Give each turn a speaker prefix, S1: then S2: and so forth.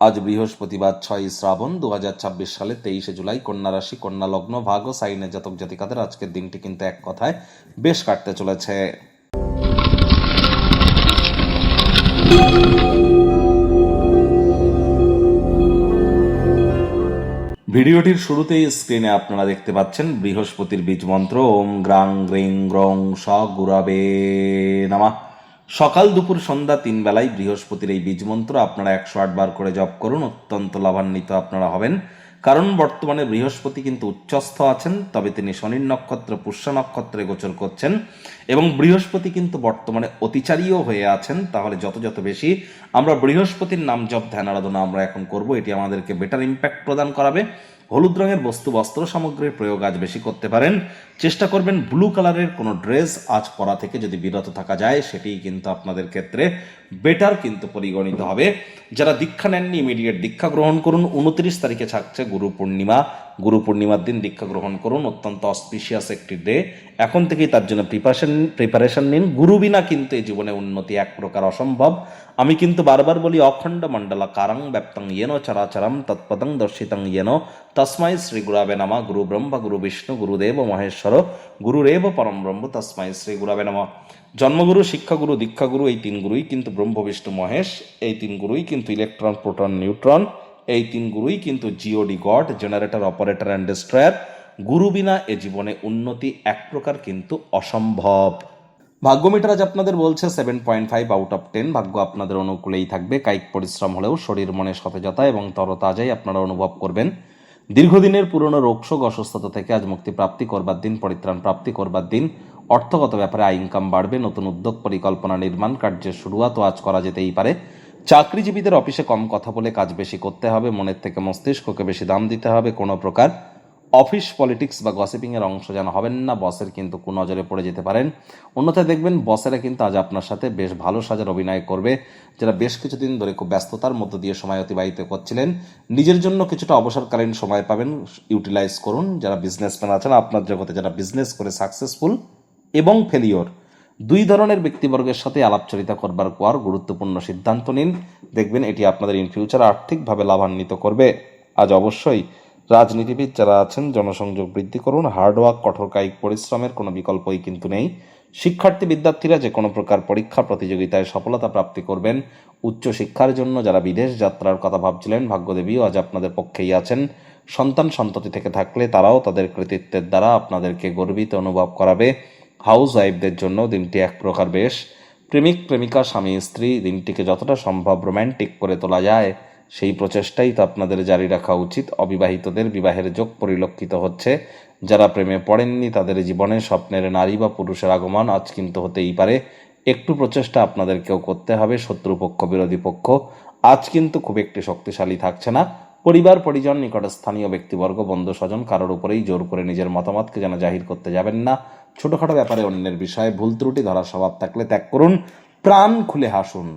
S1: আজ বৃহস্পতিবার 6 শ্রাবণ 2026 সালে 23 জুলাই, কন্যা রাশি, কন্যা লগ্ন, ভাগ ও সাইনের জাতক জাতিকাদের আজকের দিনটি কিন্তু এক কথায় বেশ কাটতে চলেছে। ভিডিওটির শুরুতেই স্ক্রিনে আপনারা দেখতে পাচ্ছেন বৃহস্পতির বীজ মন্ত্র ওম গ্রাং গ্রিং গ্রং স গুরাবে নামা। সকাল দুপুর সন্ধ্যা 3 বেলায় বৃহস্পতির এই বীজ মন্ত্র আপনারা 108 বার করে জপ করুন, অত্যন্ত লাভান্বিত আপনারা হবেন। কারণ বর্তমানে বৃহস্পতি কিন্তু উচ্চস্থ আছেন, তবে তিনি শনির নক্ষত্র পুষ্যা নক্ষত্রে গোচর করছেন এবং বৃহস্পতি কিন্তু বর্তমানে অতিচারীও হয়ে আছেন। তাহলে যত যত বেশি আমরা বৃহস্পতির নাম জপ ধ্যান আরাধনা আমরা এখন করব, এটি আমাদেরকে বেটার ইম্প্যাক্ট প্রদান করাবে। হলুদ রঙের বস্তু বস্ত্র সামগ্রীর প্রয়োগ আজ বেশি করতে পারেন। চেষ্টা করবেন ব্লু কালারের কোনো ড্রেস আজ পরা থেকে যদি বিরত থাকা যায়, সেটিই কিন্তু আপনাদের ক্ষেত্রে বেটার কিন্তু পরিগণিত হবে। যারা দীক্ষা নেননি ইমিডিয়েট দীক্ষা গ্রহণ করুন। 29 তারিখে থাকছে গুরু পূর্ণিমা। গুরু পূর্ণিমার দিন দীক্ষা গ্রহণ করুন, অত্যন্ত অসপিশিয়াস একটি ডে। এখন থেকেই তার জন্য প্রিপারেশন নিন। গুরু বিনা কিন্তু এই জীবনে উন্নতি এক প্রকার অসম্ভব। আমি কিন্তু বারবার বলি, অখণ্ড মণ্ডলা কারং ব্যাপ্তং ইয়েন চরাচরম তৎপদং দর্শিতং ইয়েন তস্মাই শ্রী গুরাবে নমঃ। গুরু ব্রহ্মা গুরু বিষ্ণু গুরুদেব মহেশ্বর গুরুরেব পরম ব্রহ্ম তস্মাই শ্রী গুরাবে নমঃ। জন্মগুরু, শিক্ষাগুরু, দীক্ষাগুরু, এই তিন গুরুই কিন্তু ব্রহ্ম বিষ্ণু মহেশ। এই তিন গুরুই কিন্তু ইলেকট্রন প্রোটন নিউট্রন। এই তিন গুরুই কিন্তু GOD god, generator operator and destroyer. গুরু বিনা এ জীবনে উন্নতি এক প্রকার কিন্তু অসম্ভব। ভাগ্য মিটার আজ আপনাদের বলছে 7.5 আউট অফ 10। ভাগ্য আপনাদের অনুকূলেই থাকবে। কায়িক পরিশ্রম হলেও শরীর মনে সতেজতা এবং তরতাজাই আপনারা অনুভব করবেন। দীর্ঘদিনের পুরনো রোগশোক অসুস্থতা থেকে আজ মুক্তি প্রাপ্তি করবার দিন, পরিত্রাণ প্রাপ্তি করবার দিন। অর্থগত ব্যাপারে আয় ইনকাম বাড়বে। নতুন উদ্যোগ পরিকল্পনা নির্মাণ কার্যের শুরুয়াতও আজ করা যেতেই পারে। চাকরিজীবীদের অফিসে কম কথা বলে কাজ বেশি করতে হবে। মনের থেকে মস্তিষ্ককে বেশি দাম দিতে হবে। কোনো প্রকার অফিস পলিটিক্স বা গসিপিং এর অংশ যেন হবেন না। বসের কিন্তু কুনজরে পড়ে যেতে পারেন। অন্যথায় দেখবেন বসেরা কিন্তু আজ আপনার সাথে বেশ ভালো সাজার অভিনয় করবে। যারা বেশ কিছুদিন ধরে খুব ব্যস্ততার মধ্য দিয়ে সময় অতিবাহিত করছিলেন, নিজের জন্য কিছুটা অবসরকালীন সময় পাবেন, ইউটিলাইজ করুন। যারা বিজনেসম্যান আছেন, আপনার জগতে যারা বিজনেস করে সাকসেসফুল এবং ফেলিওর, দুই ধরনের ব্যক্তিবর্গের সাথে আলাপচারিতা করবার পর গুরুত্বপূর্ণ সিদ্ধান্ত নিন। দেখবেন এটি আপনাদের ইন ফিউচার আর্থিকভাবে লাভান্বিত করবে। আজ অবশ্যই রাজনীতিবিদ যারা আছেন, জনসংযোগ বৃদ্ধি করুন। হার্ডওয়ার্ক, কঠোর কায়িক পরিশ্রমের কোনো বিকল্পই কিন্তু নেই। শিক্ষার্থী বিদ্যার্থীরা যে কোনো প্রকার পরীক্ষা প্রতিযোগিতায় সফলতা প্রাপ্তি করবেন। উচ্চশিক্ষার জন্য যারা বিদেশ যাত্রার কথা ভাবছিলেন, ভাগ্যদেবীও আজ আপনাদের পক্ষেই আছেন। সন্তান সন্ততি থেকে থাকলে তারাও তাদের কৃতিত্বের দ্বারা আপনাদেরকে গর্বিত অনুভব করাবে। হাউস ওয়াইফদের জন্য দিনটি এক প্রকার বেশ। প্রেমিক প্রেমিকা, স্বামী স্ত্রী, দিনটিকে যতটা সম্ভব রোম্যান্টিক করে তোলা যায় সেই প্রচেষ্টাই তো আপনাদের জারি রাখা উচিত। অবিবাহিতদের বিবাহের যোগ পরিলক্ষিত হচ্ছে। যারা প্রেমে পড়েননি তাদের জীবনে স্বপ্নের নারী বা পুরুষের আগমন আজ কিন্তু হতেই পারে। একটু প্রচেষ্টা আপনাদেরকেও করতে হবে। শত্রুপক্ষ, বিরোধী পক্ষ আজ কিন্তু খুব একটি শক্তিশালী থাকছে না। পরিবার পরিজন, নিকটস্থানীয় ব্যক্তিবর্গ, বন্ধু স্বজন কারোর উপরেই জোর করে নিজের মতামতকে যেন জাহির করতে যাবেন না। ছোটখাটো ব্যাপারে অন্যের বিষয়ে ভুল ত্রুটি ধরার স্বভাব থাকলে ত্যাগ করুন। প্রাণ খুলে হাসুন।